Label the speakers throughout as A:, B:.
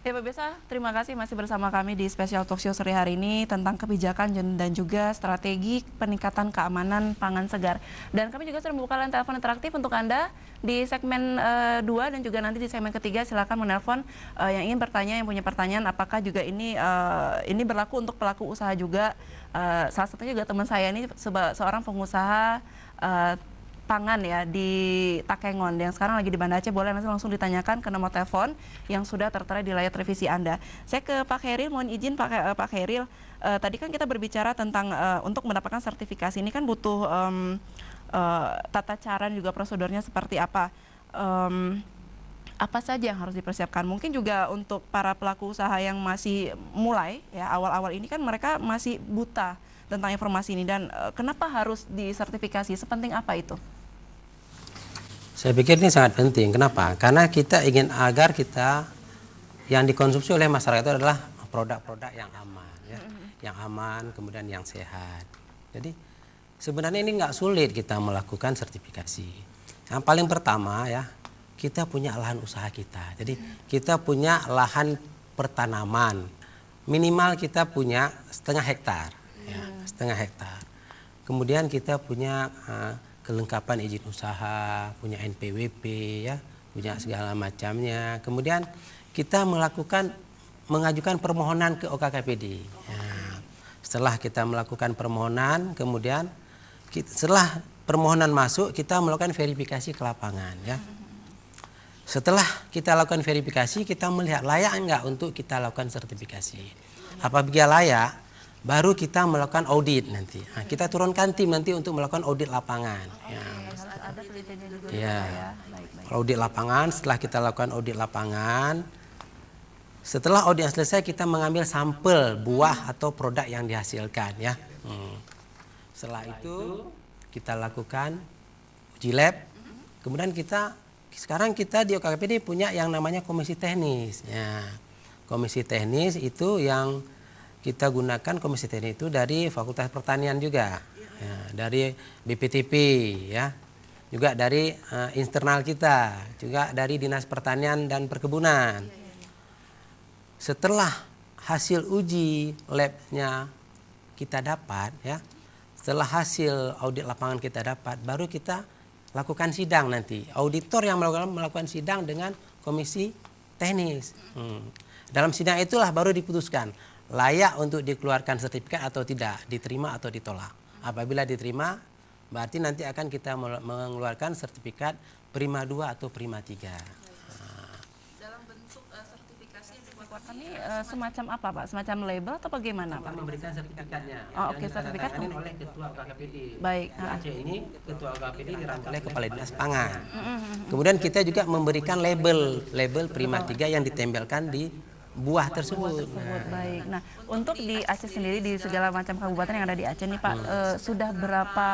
A: Ya pemirsa, terima kasih masih bersama kami di Special Talk Show sore hari ini tentang kebijakan dan juga strategi peningkatan keamanan pangan segar. Dan kami juga sudah membuka line telepon interaktif untuk Anda di segmen 2 dan juga nanti di segmen ketiga silakan menelpon yang ingin bertanya, yang punya pertanyaan apakah juga ini berlaku untuk pelaku usaha juga. Salah satunya juga teman saya ini seorang pengusaha pangan ya di Takengon yang sekarang lagi di Banda Aceh. Boleh langsung ditanyakan ke nomor telepon yang sudah tertera di layar televisi Anda. Saya ke Pak Khairil, mohon izin Pak Khairil, tadi kan kita berbicara tentang untuk mendapatkan sertifikasi ini kan butuh tata cara dan juga prosedurnya seperti apa. Apa saja yang harus dipersiapkan? Mungkin juga untuk para pelaku usaha yang masih mulai ya awal-awal ini kan mereka masih buta tentang informasi ini dan kenapa harus disertifikasi? Sepenting apa itu?
B: Saya pikir ini sangat penting. Kenapa? Karena kita ingin agar yang dikonsumsi oleh masyarakat itu adalah produk-produk yang aman, ya, yang aman, kemudian yang sehat. Jadi sebenarnya ini nggak sulit kita melakukan sertifikasi. Yang paling pertama ya, kita punya lahan usaha kita. Jadi kita punya lahan pertanaman. Minimal kita punya setengah hektar, ya, setengah hektar. Kemudian kita punya kelengkapan izin usaha, punya NPWP, ya, punya segala macamnya. Kemudian kita mengajukan permohonan ke OKKPD. Ya. Setelah kita melakukan permohonan, kemudian setelah permohonan masuk, kita melakukan verifikasi ke lapangan. Ya. Setelah kita lakukan verifikasi, kita melihat layak enggak untuk kita lakukan sertifikasi. Apabila layak, baru kita melakukan audit nanti. Nah, kita turunkan tim nanti untuk melakukan audit lapangan. Ya.
A: Ada penelitiannya juga
B: Ya.
A: ya. Baik.
B: Audit lapangan, setelah kita lakukan audit lapangan, setelah audit yang selesai kita mengambil sampel buah atau produk yang dihasilkan ya. Setelah itu kita lakukan uji lab. Kemudian sekarang kita di OKKPD punya yang namanya komisi teknis. Ya. Komisi teknis itu yang kita gunakan komisi teknis itu dari Fakultas Pertanian juga, ya, dari BPTP, ya, juga dari internal kita, juga dari Dinas Pertanian dan Perkebunan. Setelah hasil uji labnya kita dapat, ya, setelah hasil audit lapangan kita dapat, baru kita lakukan sidang nanti. Auditor yang melakukan sidang dengan komisi teknis. Dalam sidang itulah baru diputuskan layak untuk dikeluarkan sertifikat atau tidak, diterima atau ditolak. Apabila diterima, berarti nanti akan kita mengeluarkan sertifikat Prima 2 atau Prima 3.
C: Dalam bentuk sertifikasi yang
A: Dikeluarkan ini semacam apa Pak? Semacam label atau bagaimana Pak?
B: Memberikan sertifikatnya.
A: Oh, oke, sertifikat
B: oleh Ketua OKKPD.
A: Baik.
B: Di Aceh ini Ketua OKKPD dirangkul oleh Kepala Dinas Pangan. Kemudian kita juga memberikan label Prima 3 yang ditempelkan di buah tersebut.
A: Baik. Nah, untuk di Aceh sendiri di segala macam kabupaten yang ada di Aceh nih Pak, sudah berapa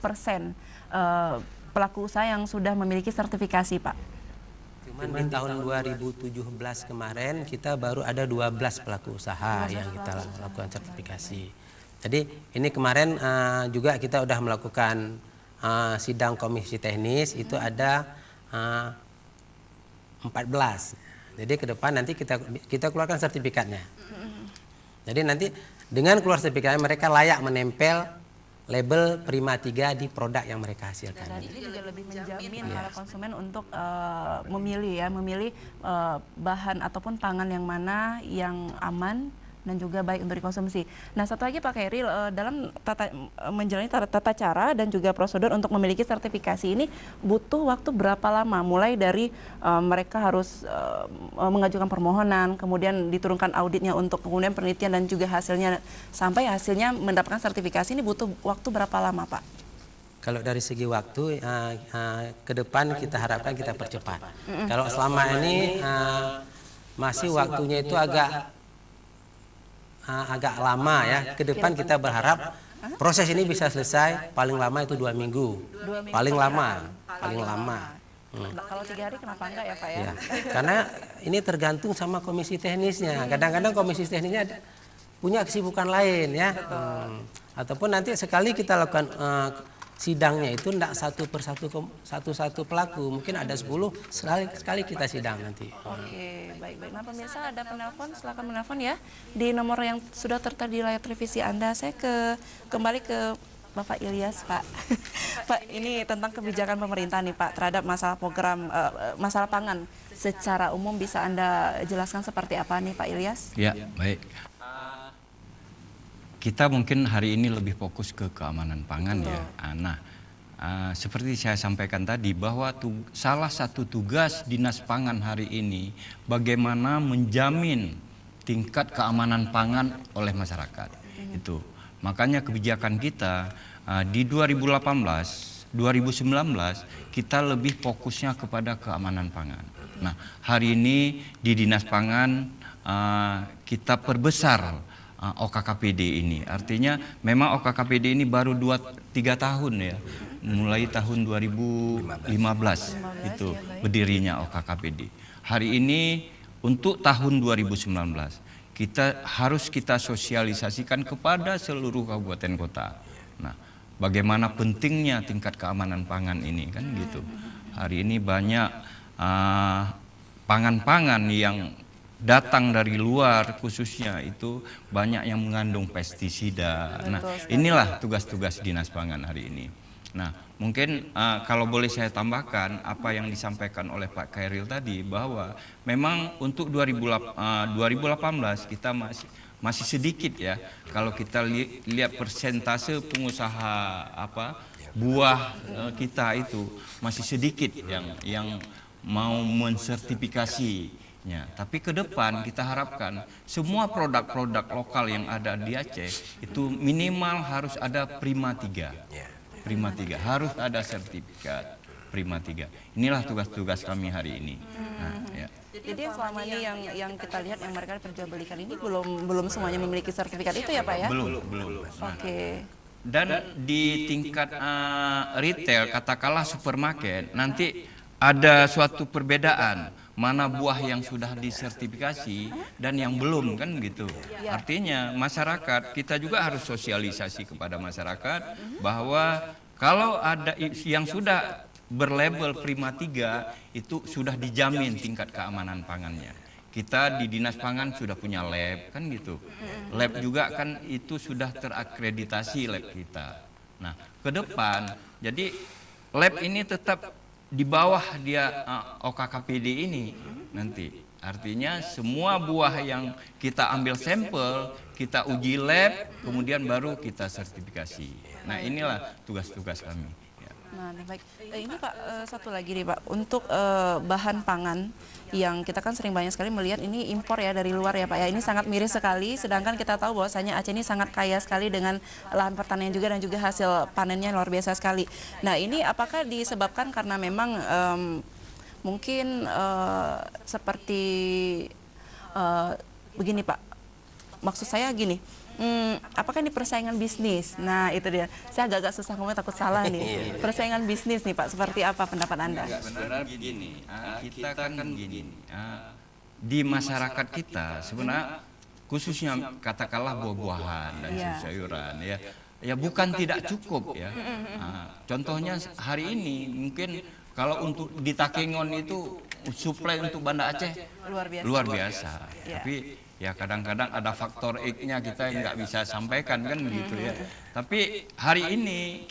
A: persen pelaku usaha yang sudah memiliki sertifikasi Pak?
B: Cuman di tahun 2017 kemarin kita baru ada 12 pelaku usaha yang kita lakukan sertifikasi. Jadi ini kemarin juga kita sudah melakukan sidang komisi teknis, itu ada 14. Jadi ke depan nanti kita keluarkan sertifikatnya. Jadi nanti dengan keluar sertifikatnya mereka layak menempel label Prima 3 di produk yang mereka hasilkan.
A: Dan ini juga lebih menjamin para konsumen untuk memilih bahan ataupun pangan yang mana yang aman dan juga baik untuk dikonsumsi. Nah, satu lagi Pak Khairil, dalam menjalani tata cara dan juga prosedur untuk memiliki sertifikasi ini butuh waktu berapa lama? Mulai dari mereka harus mengajukan permohonan, kemudian diturunkan auditnya untuk kemudian penelitian dan juga hasilnya sampai hasilnya mendapatkan sertifikasi ini butuh waktu berapa lama Pak?
B: Kalau dari segi waktu ke depan kita harapkan kita percepat. Kalau selama ini masih waktunya itu agak lama ya. Ke depan kita berharap proses ini bisa selesai paling lama itu 2 minggu. Paling lama.
A: Kalau 3 hari kenapa enggak ya Pak ya?
B: Ya, karena ini tergantung sama komisi teknisnya. Kadang-kadang komisi teknisnya punya kesibukan lain ya. Ataupun nanti sekali kita lakukan sidangnya itu tidak satu pelaku, mungkin ada 10 sekali kita sidang nanti.
A: Oke, baik-baik. Nah pemirsa ada penelpon, silakan menelpon ya di nomor yang sudah tertera di layar televisi Anda. Saya kembali ke Bapak Ilyas, Pak. Pak, ini tentang kebijakan pemerintah nih Pak terhadap masalah program masalah pangan secara umum, bisa Anda jelaskan seperti apa nih Pak Ilyas?
D: Ya, baik. Kita mungkin hari ini lebih fokus ke keamanan pangan ya. Nah, seperti saya sampaikan tadi bahwa salah satu tugas Dinas Pangan hari ini bagaimana menjamin tingkat keamanan pangan oleh masyarakat. Itu. Makanya kebijakan kita di 2018, 2019 kita lebih fokusnya kepada keamanan pangan. Nah, hari ini di Dinas Pangan kita perbesar OKKPD ini. Artinya memang OKKPD ini baru 2-3 tahun ya. Mulai tahun 2015 itu berdirinya OKKPD. Hari ini untuk tahun 2019 kita sosialisasikan kepada seluruh kabupaten kota. Nah, bagaimana pentingnya tingkat keamanan pangan ini kan gitu. Hari ini banyak pangan-pangan yang datang dari luar, khususnya itu banyak yang mengandung pestisida. Nah, inilah tugas-tugas Dinas Pangan hari ini. Nah, mungkin kalau boleh saya tambahkan apa yang disampaikan oleh Pak Khairil tadi, bahwa memang untuk 2018 kita masih sedikit ya. Kalau kita lihat persentase pengusaha buah kita itu masih sedikit yang mau mensertifikasi. Tapi ke depan kita harapkan semua produk-produk lokal yang ada di Aceh itu minimal harus ada Prima 3. Prima 3 harus ada sertifikat Prima 3. Inilah tugas-tugas kami hari ini. Nah, ya.
A: Jadi yang selama ini yang kita lihat yang mereka perjualbelikan ini belum semuanya memiliki sertifikat itu ya Pak ya?
D: Belum.
A: Oke.
D: Dan di tingkat retail, katakanlah supermarket, nanti ada suatu perbedaan mana buah yang sudah disertifikasi dan yang belum kan gitu. Artinya masyarakat kita juga harus sosialisasi kepada masyarakat bahwa kalau ada yang sudah berlabel Prima 3 itu sudah dijamin tingkat keamanan pangannya. Kita di Dinas Pangan sudah punya lab kan gitu. Lab juga kan itu sudah terakreditasi lab kita. Nah, ke depan jadi lab ini tetap di bawah dia OKKPD ini nanti. Artinya semua buah yang kita ambil sampel, kita uji lab, kemudian baru kita sertifikasi. Nah, inilah tugas-tugas kami.
A: Nah, baik. Ini Pak, satu lagi nih Pak, untuk bahan pangan yang kita kan sering banyak sekali melihat ini impor ya dari luar ya Pak ya, ini sangat miris sekali, sedangkan kita tahu bahwasanya Aceh ini sangat kaya sekali dengan lahan pertanian juga dan juga hasil panennya luar biasa sekali. Nah, ini apakah disebabkan karena memang mungkin seperti begini Pak, maksud saya gini, apakah ini persaingan bisnis? Nah itu dia, saya agak-agak susah ngomong, takut salah nih. Persaingan bisnis nih Pak, seperti apa pendapat Anda?
D: Sebenarnya begini, kita kan gini, di masyarakat kita sebenarnya khususnya katakanlah buah-buahan dan sayuran ya bukan tidak cukup ya. Contohnya hari ini mungkin kalau untuk di Takengon itu suplai untuk Banda Aceh luar biasa. Tapi ya kadang-kadang ada faktor X-nya kita yang nggak bisa sampaikan kan gitu ya. Tapi hari ini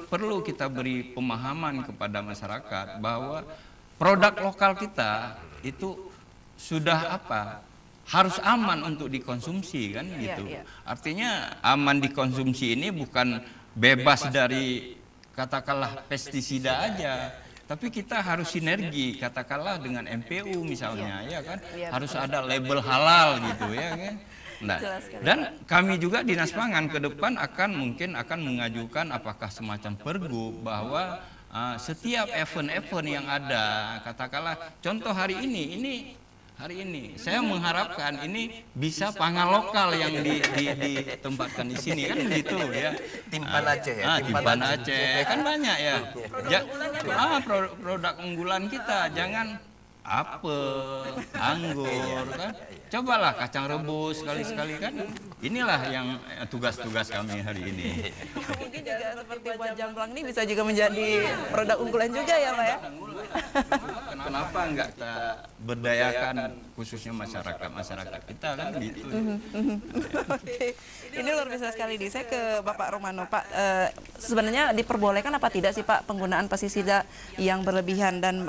D: perlu kita beri pemahaman kepada masyarakat bahwa produk lokal kita itu sudah harus aman untuk dikonsumsi kan gitu. Artinya aman dikonsumsi ini bukan bebas dari katakanlah pestisida aja. Tapi kita harus sinergi, katakanlah dengan MPU misalnya, ya kan, harus ada label halal gitu, ya kan. Nah, dan kami juga Dinas Pangan ke depan mungkin akan mengajukan apakah semacam pergub bahwa setiap event-event yang ada, katakanlah, contoh hari ini saya mengharapkan ini bisa pangan lokal yang ditempatkan di sini kan gitu ya.
B: Timpan Aceh ya.
D: Timpan Aceh kan banyak ya. Produk unggulan kita apel, anggur kan. Cobalah kacang rebus sekali-sekali kan. Inilah yang tugas-tugas kami hari ini.
A: Mungkin juga seperti buat jamblang ini bisa juga menjadi produk unggulan juga ya Pak ya.
D: Kenapa enggak kita berdayakan khususnya masyarakat kita kan gitu.
A: Oke. Ini luar biasa sekali nih. Saya ke Bapak Romano, Pak. Sebenarnya diperbolehkan apa tidak sih Pak penggunaan pestisida yang berlebihan dan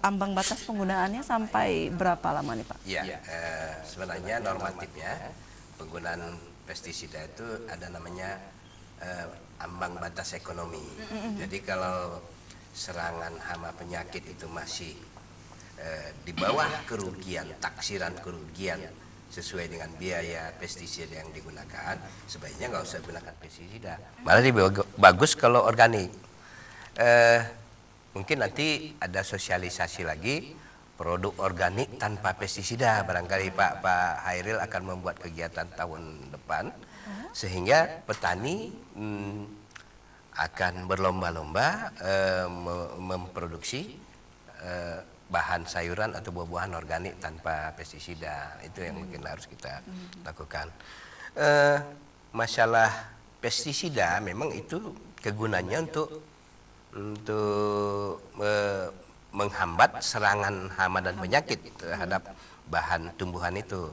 A: ambang batas penggunaannya sampai berapa lama nih Pak?
E: Ya, sebenarnya normatifnya penggunaan pestisida itu ada namanya ambang batas ekonomi. Jadi kalau serangan hama penyakit itu masih di bawah kerugian, taksiran kerugian sesuai dengan biaya pestisida yang digunakan, sebaiknya nggak usah gunakan pestisida. Malah lebih bagus kalau organik. Mungkin nanti ada sosialisasi lagi produk organik tanpa pestisida. Barangkali Pak Hairil akan membuat kegiatan tahun depan, sehingga petani akan berlomba-lomba memproduksi bahan sayuran atau buah-buahan organik tanpa pestisida. Itu yang mungkin harus kita lakukan. Masalah pestisida memang itu kegunaannya untuk menghambat serangan hama dan penyakit terhadap bahan tumbuhan itu.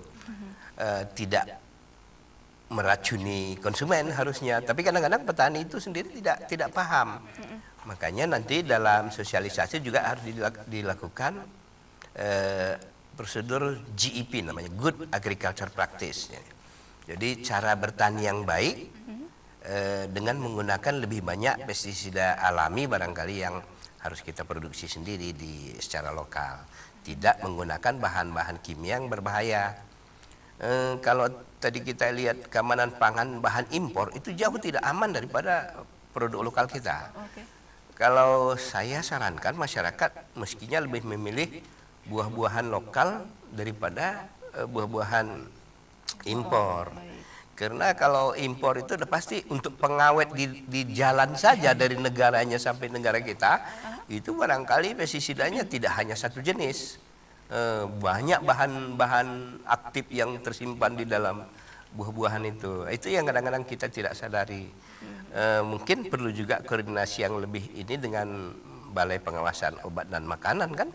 E: Tidak meracuni konsumen harusnya, tapi kadang-kadang petani itu sendiri tidak paham. Makanya nanti dalam sosialisasi juga harus dilakukan prosedur GEP, namanya Good Agriculture Practice. Jadi cara bertani yang baik dengan menggunakan lebih banyak pestisida alami barangkali yang harus kita produksi sendiri secara lokal, tidak menggunakan bahan-bahan kimia yang berbahaya. Kalau tadi kita lihat keamanan pangan bahan impor itu jauh tidak aman daripada produk lokal kita. Kalau saya sarankan masyarakat mestinya lebih memilih buah-buahan lokal daripada buah-buahan impor. Karena kalau impor itu udah pasti untuk pengawet di jalan saja dari negaranya sampai negara kita, itu barangkali pestisidanya tidak hanya satu jenis. Banyak bahan-bahan aktif yang tersimpan di dalam buah-buahan itu. Itu yang kadang-kadang kita tidak sadari. Mungkin perlu juga koordinasi yang lebih ini dengan Balai Pengawasan Obat dan Makanan kan,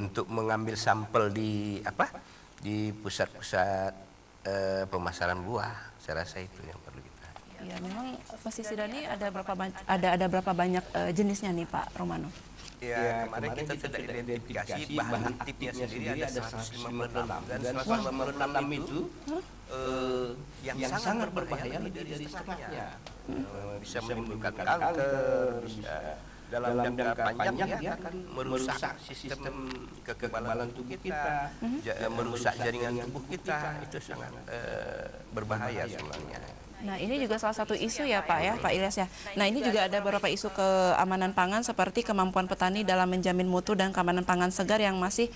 E: untuk mengambil sampel di pusat-pusat pemasaran buah. Saya rasa itu yang perlu kita.
A: Ya, memang pestisida ini ada berapa banyak jenisnya nih Pak Romano?
E: Ya, kemarin kita sudah identifikasi bahan aktifnya sendiri ada 156 dan 156 itu yang sangat berbahaya lebih dari setengahnya. Bisa menimbulkan kanker, bisa dalam jangka panjang dia akan merusak sistem kekebalan tubuh kita, merusak jaringan tubuh kita, itu sangat berbahaya sebenarnya.
A: Nah, ini juga salah satu isu ya Pak ya, Pak Ilyas ya. Nah, ini juga ada beberapa isu keamanan pangan seperti kemampuan petani dalam menjamin mutu dan keamanan pangan segar yang masih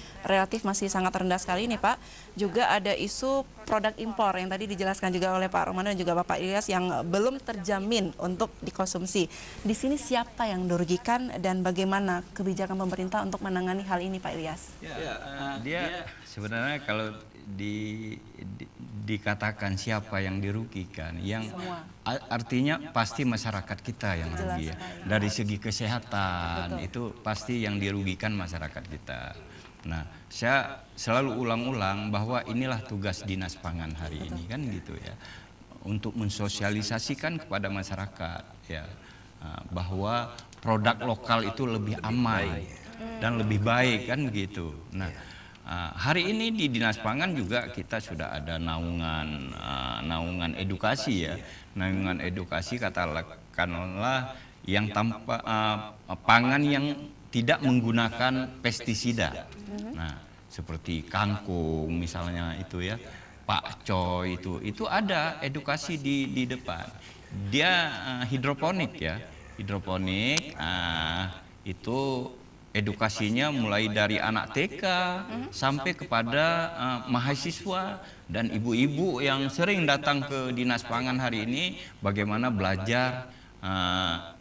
A: sangat rendah sekali nih Pak. Juga ada isu produk impor yang tadi dijelaskan juga oleh Pak Romano dan juga Bapak Ilyas yang belum terjamin untuk dikonsumsi. Di sini siapa yang dirugikan dan bagaimana kebijakan pemerintah untuk menangani hal ini Pak Ilyas?
D: Dia sebenarnya kalau dikatakan siapa yang dirugikan, yang artinya pasti masyarakat kita yang rugi ya. Dari segi kesehatan itu pasti yang dirugikan masyarakat kita. Nah, saya selalu ulang-ulang bahwa inilah tugas Dinas Pangan hari ini kan gitu ya, untuk mensosialisasikan kepada masyarakat ya, bahwa produk lokal itu lebih aman dan lebih baik kan gitu. Nah, hari ini di Dinas Pangan juga kita sudah ada naungan edukasi ya, naungan edukasi katakanlah yang tanpa pangan yang tidak menggunakan pestisida. Nah, seperti kangkung misalnya itu ya, pakcoy itu ada edukasi di depan. Dia hidroponik ya, hidroponik itu edukasinya mulai dari anak TK sampai kepada mahasiswa dan ibu-ibu yang sering datang ke Dinas Pangan hari ini, bagaimana belajar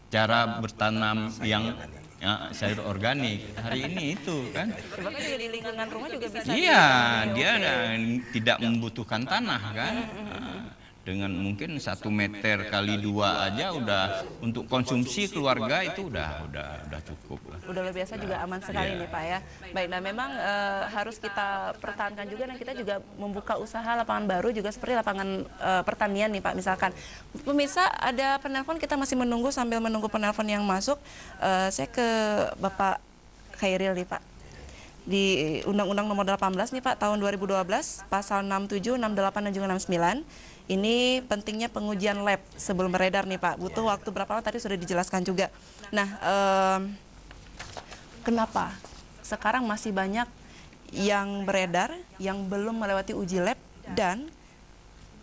D: cara bertanam yang ya, sayur organik. Hari ini itu kan.
A: Bahkan juga di lingkungan rumah juga bisa.
D: Iya, dia tidak membutuhkan tanah kan. Dengan mungkin 1 meter kali 2 aja udah untuk konsumsi keluarga itu udah cukup lah.
A: Udah luar biasa juga aman sekali
D: Iya.
A: nih Pak ya. Baik, dan memang harus kita pertahankan juga, dan kita juga membuka usaha lapangan baru juga seperti lapangan pertanian nih Pak misalkan. Pemirsa, ada penelpon, kita masih menunggu, sambil menunggu penelpon yang masuk. Saya ke Bapak Khairil nih Pak. Di Undang-Undang Nomor 18 nih Pak tahun 2012, pasal 67, 68 dan juga 69. Ini pentingnya pengujian lab sebelum beredar nih Pak. Butuh waktu berapa lama tadi sudah dijelaskan juga. Nah, kenapa sekarang masih banyak yang beredar yang belum melewati uji lab, dan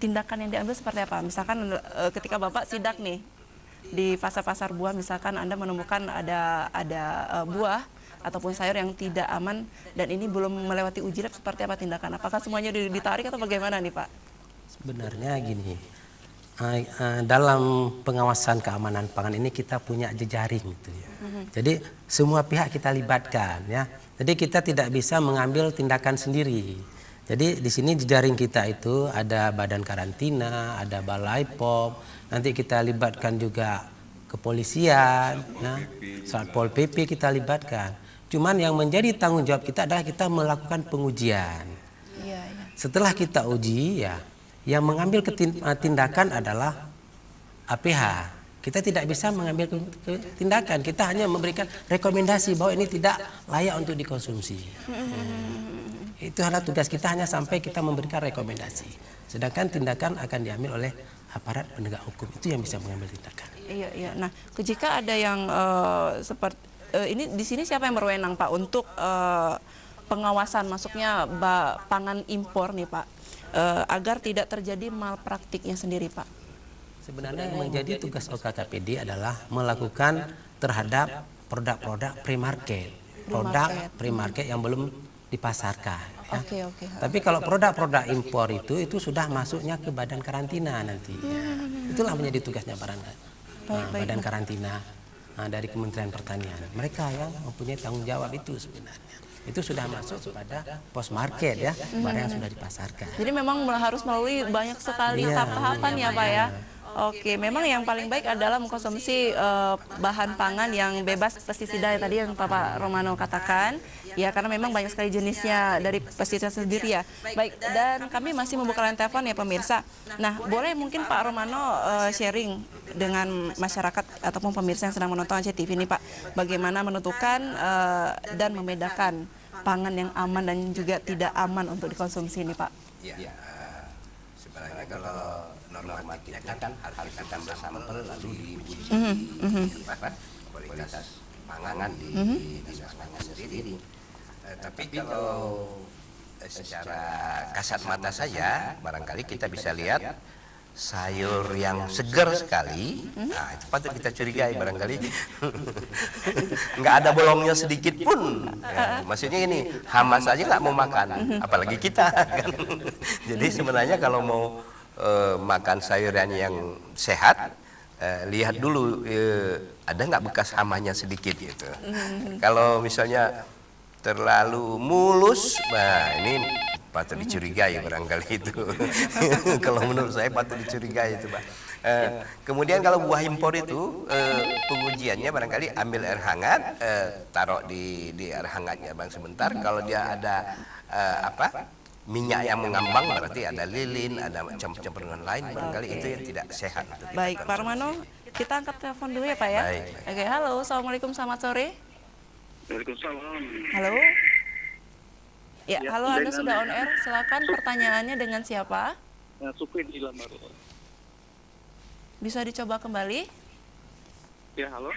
A: tindakan yang diambil seperti apa? Misalkan ketika Bapak sidak nih di pasar-pasar buah, misalkan Anda menemukan ada buah ataupun sayur yang tidak aman dan ini belum melewati uji lab, seperti apa tindakan? Apakah semuanya ditarik atau bagaimana nih Pak?
B: Sebenarnya gini, dalam pengawasan keamanan pangan ini kita punya jejaring gitu ya. Jadi semua pihak kita libatkan ya. Jadi kita tidak bisa mengambil tindakan sendiri. Jadi di sini jejaring kita itu ada badan karantina, ada balai POM, nanti kita libatkan juga kepolisian, ya, Satpol PP kita libatkan. Cuman yang menjadi tanggung jawab kita adalah kita melakukan pengujian.
A: Iya.
B: Setelah kita uji ya, yang mengambil tindakan adalah APH. Kita tidak bisa mengambil tindakan, kita hanya memberikan rekomendasi bahwa ini tidak layak untuk dikonsumsi. Itu adalah tugas kita, hanya sampai kita memberikan rekomendasi. Sedangkan tindakan akan diambil oleh aparat penegak hukum, itu yang bisa mengambil tindakan.
A: Iya. Nah, jika ada yang seperti ini, di sini siapa yang berwenang Pak untuk pengawasan masuknya pangan impor nih Pak, agar tidak terjadi malpraktiknya sendiri Pak?
B: Sebenarnya yang menjadi tugas OKKPD adalah melakukan terhadap produk-produk pre-market, produk pre-market yang belum dipasarkan. Ya.
A: Oke.
B: Tapi kalau produk-produk impor itu sudah masuknya ke badan karantina nanti. Itulah menjadi tugasnya badan karantina dari Kementerian Pertanian. Mereka yang mempunyai tanggung jawab itu sebenarnya. Itu sudah masuk kepada post market ya, barang yang sudah dipasarkan.
A: Jadi memang harus melalui banyak sekali tahap-tahapan ya Pak ya. Oke, memang yang paling baik adalah mengkonsumsi bahan pangan yang bebas pestisida yang tadi yang Bapak Romano katakan. Ya, karena memang banyak sekali jenisnya dari pestisida sendiri ya. Baik, dan kami masih membuka line telepon ya pemirsa. Nah, boleh mungkin Pak Romano sharing dengan masyarakat ataupun pemirsa yang sedang menonton ACTV ini Pak, bagaimana menentukan dan membedakan pangan yang aman dan juga tidak aman untuk dikonsumsi ini Pak?
E: Ya, sebenarnya kalau normatifnya kan harus kita sampel lalu diuji kualitas pangan di dinas pangan sendiri. Tapi kalau secara kasat mata saja, barangkali kita bisa lihat sayur yang segar sekali, nah itu patut kita curigai barangkali nggak ada bolongnya sedikit pun. Ya, maksudnya ini hama saja nggak mau makan, apalagi kita. Kan? Jadi sebenarnya kalau mau makan sayuran yang sehat, lihat dulu ada nggak bekas hamanya sedikit gitu. Kalau misalnya terlalu mulus, nah ini patut dicurigai barangkali itu. Kalau menurut saya patut dicurigai itu Pak. Kemudian kalau buah impor itu pengujiannya barangkali ambil air hangat, taruh di air hangatnya bang sebentar. Kalau dia ada minyak yang mengambang, berarti ada lilin, ada campuran lain, barangkali itu yang tidak sehat.
A: Baik, Pak Romano, kita angkat telepon dulu ya Pak ya.
E: Baik.
A: Oke, halo, assalamualaikum, selamat sore.
F: Waalaikumsalam.
A: Halo. Ya, halo, Anda sudah on air. Silakan pertanyaannya dengan siapa?
F: Supri di Lambaru.
A: Bisa dicoba kembali?
F: Ya, halo.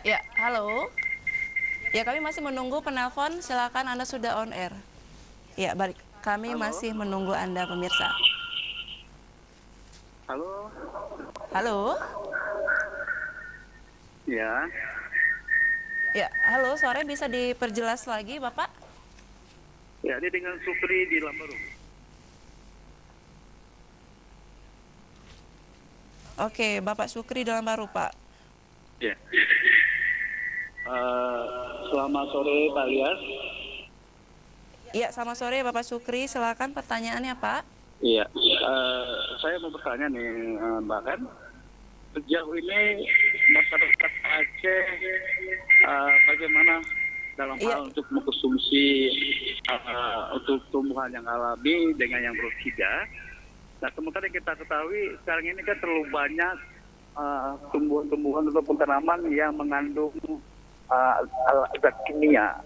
A: Ya, halo. Ya, kami masih menunggu penelpon. Silakan, Anda sudah on air. Ya, balik. Kami masih menunggu Anda, pemirsa.
F: Halo.
A: Halo.
F: Ya.
A: Ya, halo, suaranya bisa diperjelas lagi, Bapak?
F: Ya, ini dengan Supri di Lambaru.
A: Oke, Bapak Sukri dalam baru, Pak.
F: Ya. Selamat sore Pak Lias.
A: Iya, selamat sore Bapak Sukri. Silakan pertanyaannya, Pak.
F: Iya. Saya mau bertanya nih, Mbak kan. Sejauh ini masyarakat Aceh bagaimana dalam
A: Iya.
F: hal untuk mengkonsumsi untuk tumbuhan yang alami dengan yang beroksida. Nah, sementara kita ketahui sekarang ini kan terlalu banyak tumbuhan-tumbuhan ataupun tanaman yang mengandung zat kimia.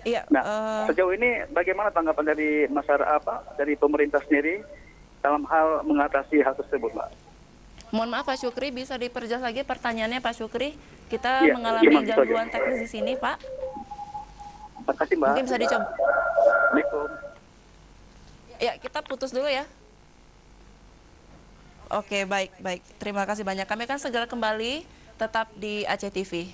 A: Iya.
F: Nah, sejauh ini bagaimana tanggapan dari masyarakat, dari pemerintah sendiri dalam hal mengatasi hal tersebut, Mbak?
A: Mohon maaf Pak Syukri, bisa diperjelas lagi pertanyaannya Pak Syukri? Kita
F: Iya,
A: mengalami
F: gimana,
A: gangguan
F: Pak?
A: teknis di sini, Pak.
F: Terima kasih, Mbak.
A: Mungkin bisa dicoba.
F: Assalamualaikum.
A: Ya, kita putus dulu ya. Oke, baik, baik. Terima kasih banyak. Kami akan segera kembali tetap di Aceh TV.